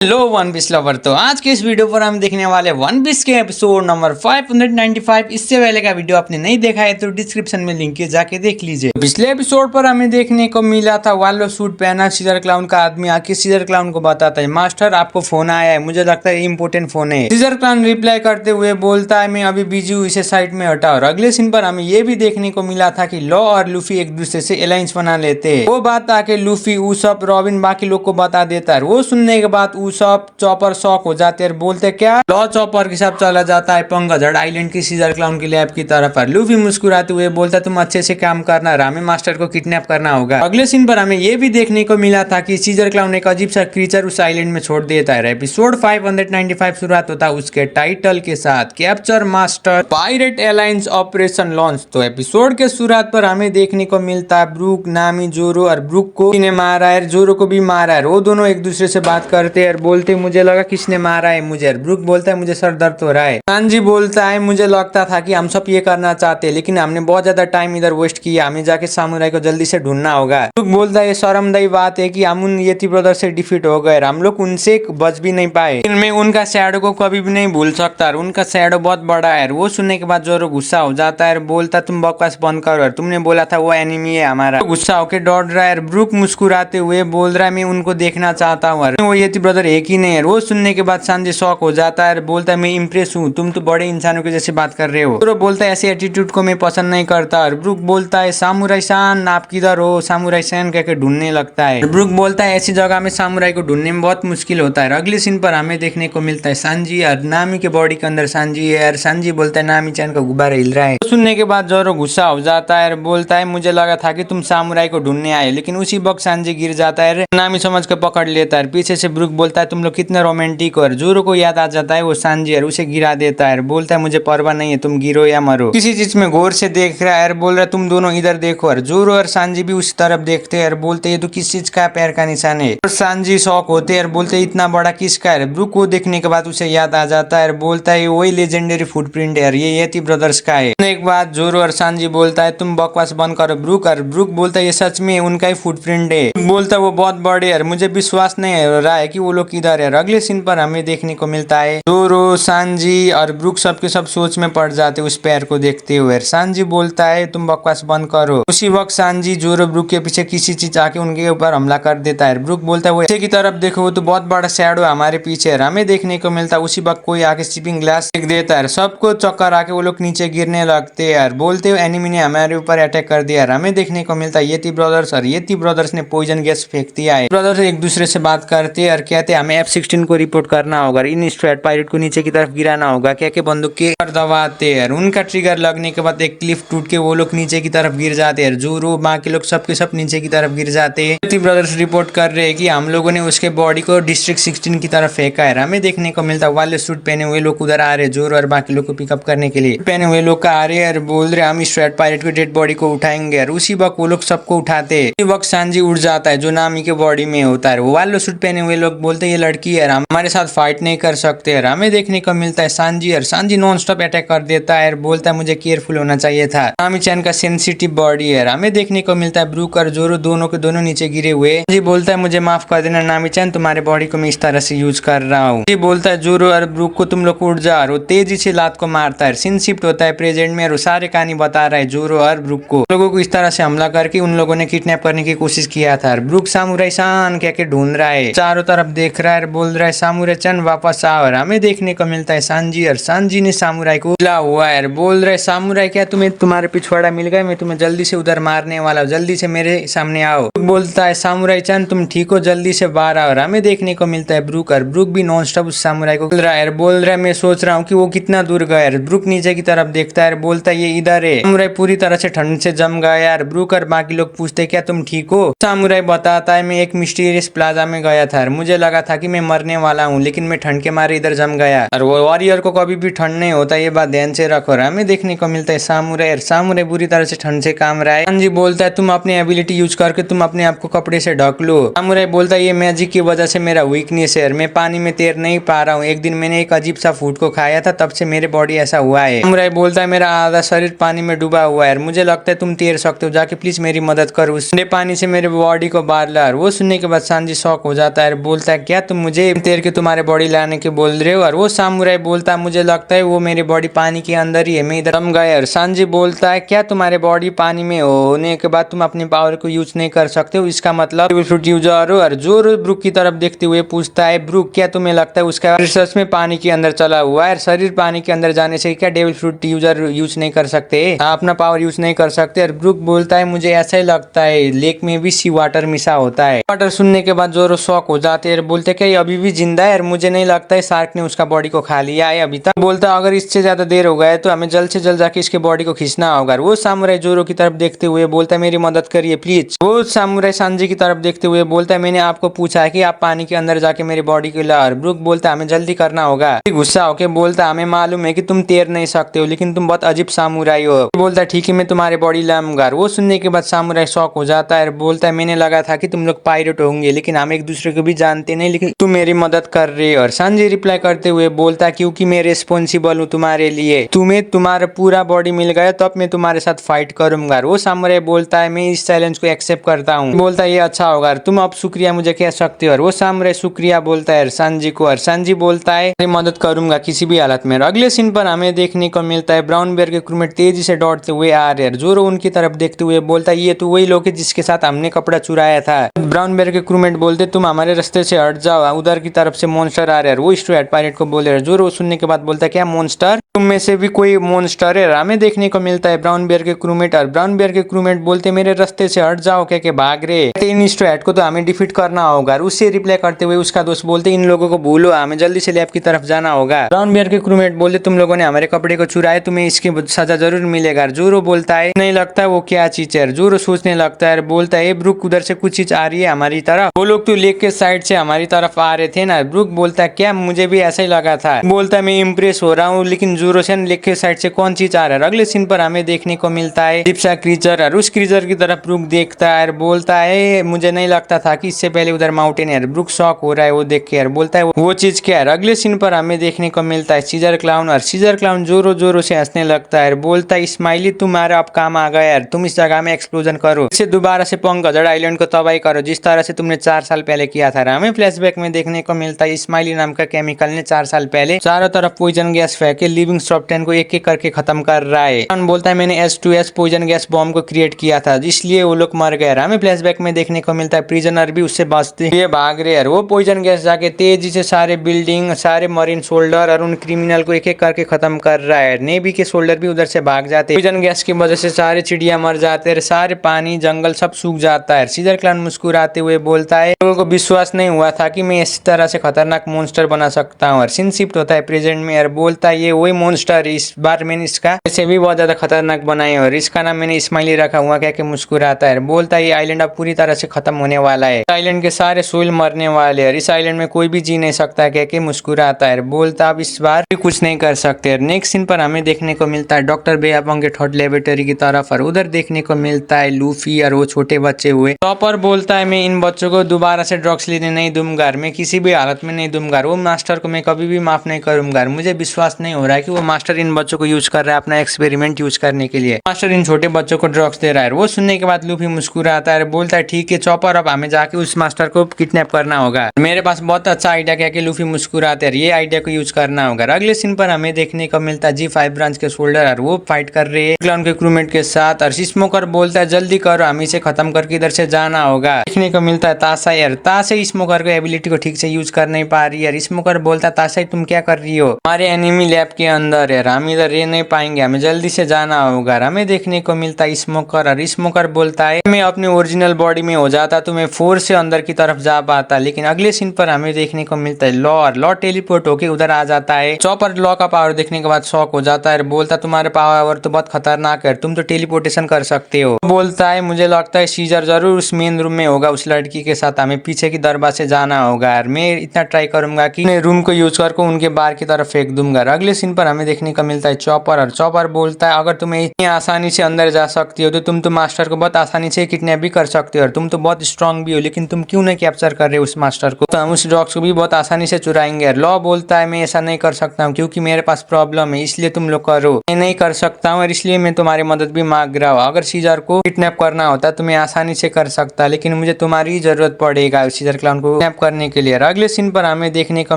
Hello one piece lover. तो आज के इस वीडियो पर हम देखने वाले वन पीस के एपिसोड नंबर 595। इससे पहले का वीडियो आपने नहीं देखा है तो डिस्क्रिप्शन में लिंक है, जाके देख लीजिए। पिछले एपिसोड पर हमें देखने को मिला था वालो सूट पहना सीजर क्लाउन का आदमी आके सीजर क्लाउन को बताता है, मास्टर आपको फोन आया है, मुझे लगता है इम्पोर्टेंट फोन है। सीजर क्लाउन रिप्लाई करते हुए बोलता है मैं अभी बिजी हूँ, इसे साइड में हटाओ। और अगले सीन पर हमें ये भी देखने को मिला था कि लॉ और लूफी एक दूसरे से अलायंस बना लेते हैं। वो बात आके लूफी उसप रॉबिन बाकी लोग को बता देता है। वो सुनने के बाद सब चॉपर शॉक हो जाते हैं, बोलते क्या लॉ चॉपर के साथ चला जाता है पंगाझड़ आइलैंड की सीजर क्लाउन की लैब की तरफ। लूफी मुस्कुराते हुए बोलता तुम अच्छे से काम करना, हमें मास्टर को किडनैप करना होगा। अगले सीन पर हमें ये भी देखने को मिला था कि सीजर क्लाउन एक अजीब सा क्रीचर उस आइलैंड में छोड़ देता है। एपिसोड 595 शुरुआत होता है उसके टाइटल के साथ, capture master pirate alliance operation launch. तो एपिसोड के शुरुआत पर हमें देखने को मिलता है ब्रूक, नामी, जोरो और ब्रूक को किसने मारा है, जोरो को भी मारा है। वो दोनों एक दूसरे से बात करते हैं और बोलते मुझे लगा किसने मारा है मुझे। ब्रूक बोलता है मुझे सर दर्द हो रहा है। सांजी बोलता है मुझे लगता था कि हम सब ये करना चाहते हैं लेकिन हमने बहुत ज्यादा टाइम इधर वेस्ट किया, हमें जाके सामुराई को जल्दी से ढूंढना होगा। ब्रूक बोलता है ये शर्मदायी बात है कि हम उन येती ब्रदर से डिफीट हो गए, हम लोग उनसे बच भी नहीं पाए। मैं उनका शैडो को कभी भी नहीं भूल सकता, उनका शैडो बहुत बड़ा है। वो सुनने के बाद जोरो गुस्सा हो जाता है, बोलता तुम बकवास बंद करो, तुमने बोला था वो एनिमी है हमारा। गुस्सा होकर डर रहा है। ब्रूक मुस्कुराते हुए बोल रहा है मैं उनको देखना चाहता हूँ, वो येती ब्रदर एक ही नहीं है। वो सुनने के बाद सांजी शॉक हो जाता है, बोलता है मैं इम्प्रेस हूँ, तुम तो बड़े इंसानों के जैसे बात कर रहे हो। तो बोलता है ऐसे एटीट्यूड को मैं पसंद नहीं करता। और ब्रूक बोलता है सामुराई सान आप किधर हो, सामुराई सान कहकर ढूंढने लगता है। ब्रूक बोलता है ऐसी जगह में सामुराई को ढूंढने में बहुत मुश्किल होता है। अगले सीन पर हमें देखने को मिलता है सांजी और नामी के बॉडी के अंदर सांजी है और सांजी बोलता है नामी चैन का गुब्बारा हिल रहा है। तो सुनने के बाद जोरो गुस्सा हो जाता है और बोलता है मुझे लगा था कि तुम सामुराई को ढूंढने आए, लेकिन उसी वक्त सांजी गिर जाता है। नामी समझ कर पकड़ लेता है। पीछे से ब्रूक बोलता है तुम लोग कितने रोमांटिक हो। जोरो को याद आ जाता है वो सांजी है, उसे गिरा देता है, बोलता है मुझे परवाह नहीं है तुम गिरो या मरो। किसी चीज में गौर से देख रहा है, बोल रहा है तुम दोनों इधर देखो। और जोरो और सांजी भी उस तरफ देखते हैं, बोलते ये तो किस चीज का पैर का निशान है। और सांजी शौक होते हैं, बोलते इतना बड़ा किसका है। ब्रूक को देखने के बाद उसे याद आ जाता है, बोलता है वही लेजेंडरी फुटप्रिंट है, ये येती ब्रदर्स का है। एक बात जोरो और सांजी बोलता है तुम बकवास बंद करो ब्रूक। और ब्रूक बोलता है ये सच में उनका ही फुटप्रिंट है। बोलता है वो बहुत बड़े है, मुझे विश्वास नहीं हो रहा है कि वो लोग किधर है। अगले सीन पर हमें देखने को मिलता है जोरो, सांजी और ब्रूक सबके सब सोच में पड़ जाते उस पैर को देखते हुए। सांजी बोलता है तुम बकवास बंद करो। उसी वक्त सांजी जोरो ब्रूक के पीछे किसी चीज आके उनके ऊपर हमला कर देता है। ब्रूक बोलता है वो पीछे की तरफ देखो, वो तो बहुत बड़ा शैडो हमारे पीछे है। हमें देखने को मिलता है उसी वक्त कोई आके स्लीपिंग ग्लास फेंक देता है, सबको चक्कर आके वो लोग नीचे गिरने लगते हैं। बोलते हुए एनिमी ने हमारे ऊपर अटैक कर दिया। हमें देखने को मिलता है येती ब्रदर्स और येती ब्रदर्स ने पॉइजन गैस फेंक दिया है। ब्रदर्स एक दूसरे से बात करते हैं और कहते हैं हमें F-16 को रिपोर्ट करना होगा, इन स्ट्रेट पायरेट को नीचे की तरफ गिराना होगा। क्या के बंदूक के दबाते हैं, उनका ट्रिगर लगने के बाद एक क्लिफ टूट के वो लोग नीचे की तरफ गिर जाते हैं। जोरो बाकी लोग सबके सब नीचे की तरफ गिर जाते हैं। येती ब्रदर्स रिपोर्ट कर रहे हैं कि हम लोगों ने उसके बॉडी को डिस्ट्रिक्ट 16 की तरफ फेंका है। हमें देखने को मिलता है वाले सूट पहने हुए लोग उधर आ रहे, जोरो और बाकी लोग को पिकअप करने के लिए पहने हुए लोग आ रहे हैं और बोल रहे हम स्ट्रेट पायरेट की डेड बॉडी को उठाएंगे। और उसी वक्त वो लोग सबको उठाते हैं। उसी वक्त सांजी उड़ जाता है जो नामी के बॉडी में होता है। वो वाले सूट पहने हुए लोग बोलते ये लड़की है, हमारे साथ फाइट नहीं कर सकते। हमें देखने को मिलता है सांजी और सांजी नॉन स्टॉप अटैक कर देता है, बोलता है मुझे केयरफुल होना चाहिए था, नामी चैन का सेंसिटिव बॉडी है। हमें देखने को मिलता है ब्रूक और जोरो दोनों के दोनों नीचे गिरे हुए। जी बोलता है मुझे माफ कर देना नामी चैन, तुम्हारे बॉडी को मैं इस तरह से यूज कर रहा हूँ। जी बोलता है जोरो और ब्रूक को तुम लोग उड़ जा। वो तेजी से लात को मारता है। सीन शिफ्ट होता है प्रेजेंट में और सारे कहानी बता रहा है जोरो और ब्रूक को लोगों को इस तरह से हमला करके उन लोगों ने किडनैप करने की कोशिश किया था। ब्रूक सामुराई सान क्या के ढूंढ रहा है, चारों तरफ देख रहा है, बोल रहा है सामुराई चैन वापस आओ। और हमें देखने को मिलता है सांजी और सांजी ने सामुराई को मिला हुआ है, बोल रहे सामुराई क्या तुम्हें तुम्हारे पिछवाड़ा मिल गया, मैं तुम्हें जल्दी से उधर मारने वाला हूँ, जल्दी से मेरे सामने आओ। बोलता है सामुराई चैन तुम ठीक हो, जल्दी से बाहर आओ। और हमें देखने को मिलता है ब्रूक और ब्रूक भी नॉन स्टॉप उस सामुराई को बोल रहा है मैं सोच रहा हूँ कि वो कितना दूर गया है। ब्रूक नीचे की तरफ देखता है, बोलता है ये इधर है। सामुराई पूरी तरह से ठंड से जम गया यार। ब्रूक और बाकी लोग पूछते क्या तुम ठीक हो। सामुराई बताता है मैं एक मिस्टीरियस प्लाजा में गया था, मुझे लगा था कि मैं मरने वाला हूँ लेकिन मैं ठंड के मारे इधर जम गया। और वो वॉरियर को कभी भी ठंड नहीं होता, ये बात ध्यान से रखो। हमें देखने को मिलता है सामुराई और सामुराई बुरी तरह से ठंड से काम रहा है। सांजी बोलता है तुम अपनी एबिलिटी यूज करके तुम अपने आप को कपड़े से ढक लो। सामुराई बोलता है ये मैजिक की वजह से मेरा वीकनेस है, मैं पानी में तैर नहीं पा रहा हूँ, एक दिन मैंने एक अजीब सा फूड को खाया था तब से मेरे बॉडी ऐसा हुआ है। सामुराई बोलता है मेरा आधा शरीर पानी में डूबा हुआ है, मुझे लगता है तुम तैर सकते हो, जाके प्लीज मेरी मदद करो, उस पानी से मेरे बॉडी को बाहर ला। वो सुनने के बाद सांजी शॉक हो जाता है, बोलता है क्या तुम मुझे तैर के तुम्हारे बॉडी लाने के बोल रहे हो? और वो सामुराई बोलता है मुझे लगता है वो मेरी बॉडी पानी के अंदर ही है, मैं इधर दम गया। और सांजी बोलता है क्या तुम्हारे बॉडी पानी में होने के बाद तुम अपनी पावर को यूज नहीं कर सकते हो, इसका मतलब डेविल फ्रूट यूजर हो? और जोरो ब्रूक की तरफ देखते हुए पूछता है ब्रूक क्या तुम्हें लगता है उसका रिसर्च में पानी के अंदर चला हुआ है? शरीर पानी के अंदर जाने से क्या डेविल फ्रूट यूजर यूज नहीं कर सकते, अपना पावर यूज नहीं कर सकते? और ब्रूक बोलता है मुझे ऐसा ही लगता है, लेक में भी सी वाटर मिसा होता है। वाटर सुनने के बाद जोरो शॉक हो जाते हैं, बोलते क्या ये अभी भी जिंदा है? और मुझे नहीं लगता है शार्क ने उसका बॉडी को खा लिया है अभी तक। बोलता अगर इससे ज्यादा देर हो गया है तो हमें जल्द से जल्द जाके इसके बॉडी को खींचना होगा। वो सामुराई जोरो की तरफ देखते हुए बोलता है मेरी मदद करिए प्लीज। वो सामुराई सांजी की तरफ देखते हुए बोलता है मैंने आपको पूछा है कि आप पानी के अंदर जाके मेरी बॉडी को ला। और ब्रूक बोलता है हमें जल्दी करना होगा। गुस्सा होके बोलता हमें मालूम है कि तुम तैर नहीं सकते हो, लेकिन तुम बहुत अजीब सामुराई हो। बोलता ठीक है मैं तुम्हारे बॉडी लाऊंगा। वो सुनने के बाद सामुराई शॉक हो जाता है, बोलता है मैंने लगा था कि तुम लोग पायरेट होंगे, लेकिन हम एक दूसरे को भी जानते नहीं, लेकिन तुम मेरी मदद कर रहे हो। और सांजी रिप्लाई करते हुए बोलता है क्योंकि मैं रिस्पॉन्सिबल हूँ तुम्हारे लिए, तुम्हें तुम्हारा पूरा बॉडी मिल गया तब मैं तुम्हारे साथ फाइट करूंगा। वो सामुराई बोलता है मैं इस चैलेंज को एक्सेप्ट करता हूँ। बोलता है ये अच्छा होगा, तुम अब शुक्रिया मुझे कह सकते हो। और वो सामुराई शुक्रिया बोलता है सांजी को, और सांजी बोलता है मैं मदद करूंगा किसी भी हालत में। अगले सीन पर हमें देखने को मिलता है ब्राउन बेयर के क्रूमेट तेजी से दौड़ते हुए आ रहे हैं। जोरो उनकी तरफ देखते हुए बोलता है ये तो वही लोग है जिसके साथ हमने कपड़ा चुराया था। ब्राउन बेयर के क्रूमेट बोलते तुम हमारे रास्ते से हट जाओ, उधर की तरफ से मॉन्स्टर आ रहे हैं। वो स्ट्रो हेड पायरेट को बोल रहे हैं। जोरो सुनने के बाद बोलता है क्या मॉन्स्टर? तुम में से भी कोई मॉन्स्टर है? हमें देखने को मिलता है ब्राउन बेयर के क्रूमेट, और ब्राउन बेयर के क्रूमेट बोलते मेरे रास्ते से हट जाओ क्या के भाग रहे इन स्ट्रो हेड को तो हमें डिफीट करना होगा। उससे रिप्लाई करते हुए उसका दोस्त बोलते इन लोगों को भूलो, हमें जल्दी से लैब की तरफ जाना होगा। ब्राउन बेयर के क्रूमेट बोलते तुम लोगों ने हमारे कपड़े को चुराया, तुम्हें इसकी सजा जरूर मिलेगा। जोरो बोलता है नहीं लगता वो क्या चीज है। जोरो सोचने लगता है, बोलता है ब्रूक उधर से कुछ चीज आ रही है हमारी तरफ, वो लोग तो लेक के साइड से हमारी तरफ आ रहे थे ना। ब्रूक बोलता है क्या मुझे भी ऐसा ही लगा था। बोलता है मैं इम्प्रेस हो रहा हूँ, लेकिन जोरो से लेक के साइड से कौन चीज आ रहा है। अगले सीन पर हमें देखने को मिलता है डिप्सा क्रीचर, और उस क्रीचर की तरफ ब्रूक देखता है, बोलता है मुझे नहीं लगता था कि इससे पहले उधर माउंटेन है। ब्रूक शॉक हो रहा है वो देख के, बोलता है वो चीज क्या है। अगले सीन पर हमें देखने को मिलता है सीजर क्लाउन, और सीजर क्लाउन जोरो जोरो से हंसने लगता है, बोलता है स्माइली तुम्हारा अब काम आ गया यार, तुम इस जगह में एक्सप्लोजन करो, इसे दोबारा से पंगजड़ आइलैंड को तबाही करो जिस तरह से तुमने 4 साल पहले किया था। हमें फ्लैशबैक में देखने को मिलता है स्माइली नाम का केमिकल ने 4 साल पहले चारों तरफ पॉइजन गैस फेंके लिविंग स्टॉप 10 को एक एक करके खत्म कर रहा है। बोलता है मैंने S2S पॉइजन गैस बॉम्ब को क्रिएट किया था, इसलिए वो लोग मर गए। हमें फ्लैशबैक में देखने को मिलता है प्रिजनर भी उससे बचते हुए भाग रहे हैं। वो पॉइजन गैस जाके तेजी से सारे बिल्डिंग, सारे मरीन सोल्डर और उन क्रिमिनल को एक एक करके खत्म कर रहा है। नेवी के सोल्डर भी उधर से भाग जाते हैं। पॉइजन गैस की वजह से सारे चिड़िया मर जाते हैं, सारे पानी जंगल सब सूख जाता है। सीजर क्लाउन मुस्कुराते हुए बोलता है लोगों को विश्वास नहीं हुआ था कि मैं इस तरह से खतरनाक मॉन्स्टर बना सकता हूँ। और सीन शिफ्ट होता है प्रेजेंट में, और बोलता है ये वही मॉन्स्टर है, इस बार मैंने इसका ऐसे भी बहुत ज्यादा खतरनाक बनाए और इसका नाम मैंने स्माइली रखा हुआ क्या कि मुस्कुराता है। बोलता है ये आइलैंड अब पूरी तरह से खत्म होने वाला है, आइलैंड के सारे सोइल मरने वाले हैं, इस आइलैंड में कोई भी जी नहीं सकता क्या कि मुस्कुराता है। बोलता अब इस बार भी कुछ नहीं कर सकते। नेक्स्ट सीन पर हमें देखने को मिलता है डॉक्टर बेयाबंग के थर्ड लेबोरेटरी की तरफ, और उधर देखने को मिलता है लूफी और वो छोटे बच्चे हुए। टॉपर बोलता है मैं इन बच्चों को दोबारा से ड्रग्स लेने नहीं दूंगा, मैं किसी भी हालत में नहीं दूंगा, वो मास्टर को मैं कभी भी माफ नहीं करूंगा। मुझे विश्वास नहीं हो रहा है कि वो मास्टर इन बच्चों को यूज कर रहा है अपना एक्सपेरिमेंट यूज करने के लिए, मास्टर इन छोटे बच्चों को ड्रग्स दे रहा है। वो सुनने के बाद लूफी मुस्कुराता है, बोलता है ठीक है चॉपर अब हमें जाके उस मास्टर को किडनैप करना होगा, मेरे पास बहुत अच्छा आइडिया क्या कि लूफी मुस्कुराते हैं, ये आइडिया को यूज करना होगा। अगले सीन पर हमें देखने को मिलता है G5 ब्रांच के सोल्डर, और वो फाइट कर रहे हैं क्लाउन के क्रूमेट के साथ। और स्मोकर बोलता है जल्दी करो हमें इसे खत्म करके इधर से जाना होगा। देखने को मिलता है ताशा, यार ताशा स्मोकर के एबिलिटी को ठीक से यूज कर नहीं पा रही है। स्मोकर बोलता है ताशा तुम क्या कर रही हो, हमारे एनिमी लैब के अंदर है, हम इधर रह नहीं पाएंगे, हमें जल्दी से जाना होगा। हमें देखने को मिलता है स्मोकर, और स्मोकर बोलता है मैं अपने ओरिजिनल बॉडी में हो जाता तो मैं फोर्स से अंदर की तरफ जा पाता। लेकिन अगले सीन पर हमें देखने को मिलता है लॉ टेलीपोर्ट होके उधर आ जाता है। चॉपर लॉ का पावर देखने के बाद शॉक हो जाता है, बोलता तुम्हारे पावर तो बहुत खतरनाक है, तुम तो टेलीपोर्टेशन कर सकते हो। बोलता है मुझे लगता है सीजर जरूर उस मेन रूम में होगा उस लड़की के साथ, हमें पीछे की दरवाजे से जाना होगा, और मैं इतना ट्राई करूंगा कि रूम को यूज करके उनके बाहर की तरफ फेंक दूंगा। अगले सीन पर हमें देखने को मिलता है चॉपर, और चॉपर बोलता है अगर तुम्हें इतनी आसानी से अंदर जा सकती हो तो तुम तो मास्टर को बहुत आसानी से किडनैप भी कर सकते हो, और तुम तो बहुत स्ट्रांग भी हो, लेकिन तुम क्यों नहीं कैप्चर कर रहे हो उस मास्टर को, तो हम उस डॉग्स को भी बहुत आसानी से चुराएंगे। लॉ बोलता है मैं ऐसा नहीं कर सकता हूँ क्योंकि मेरे पास प्रॉब्लम है, इसलिए तुम लोग करो, मैं नहीं कर सकता हूँ और इसलिए मैं तुम्हारी मदद भी मांग रहा हूँ। अगर सीजर को किडनैप करना होता तो मैं आसानी से कर सकता, लेकिन मुझे तुम्हारी जरूरत पड़ेगा सीजर क्लाउन को किडनैप करने के लिए। अगले सीन पर हमें देखने को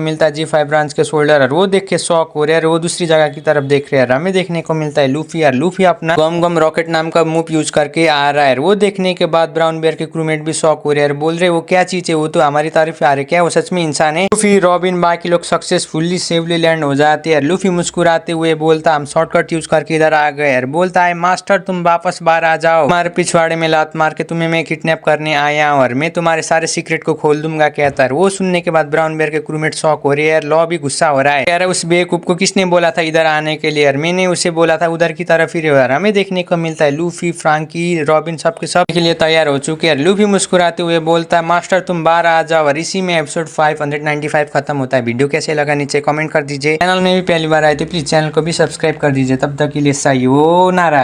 मिलता है G5 ब्रांच के शोल्डर, वो देख के शॉक हो रहे हैं, वो दूसरी जगह की तरफ देख रहे हैं। हमें देखने को मिलता है लूफी, और लूफी अपना गम गम रॉकेट नाम का मूव यूज करके आ रहा है। वो देखने के बाद ब्राउन बेयर के क्रूमेट भी शॉक हो रहे हैं, बोल रहे वो क्या चीज है, वो तो हमारी तरफ आ रहे, क्या वो सच में इंसान है। लूफी, रॉबिन, बाकी लोग सक्सेसफुली सेफली लैंड हो जाते हैं। लूफी मुस्कुराते हुए बोलता हम शॉर्टकट यूज करके इधर आ गए। बोलता है मास्टर तुम वापस बाहर आ जाओ, तुम्हारे पिछवाड़े में लात मार के तुम्हें मैं किडनैप करने आया हूँ और मैं तुम्हारे सारे सीक्रेट को खोल दूंगा, कहता है। वो सुनने के बाद ब्राउन बेयर के क्रूमेट शॉक हो रही है, लॉ भी गुस्सा हो रहा है, यार उस बेवकूफ को किसने बोला था इधर आने के लिए, मैंने उसे बोला था उधर की तरफ ही रहो। हमें देखने को मिलता है लूफी, फ्रांकी, रॉबिन सबके सब के लिए तैयार हो चुके हैं। लूफी मुस्कुराते हुए बोलता है मास्टर तुम बाहर आ जाओ, और इसी में एपिसोड 595 खत्म होता है। वीडियो कैसे लगा नीचे कमेंट कर दीजिए, चैनल में भी पहली बार आए तो प्लीज चैनल को भी सब्सक्राइब कर दीजिए। तब तक के लिए सायोनारा।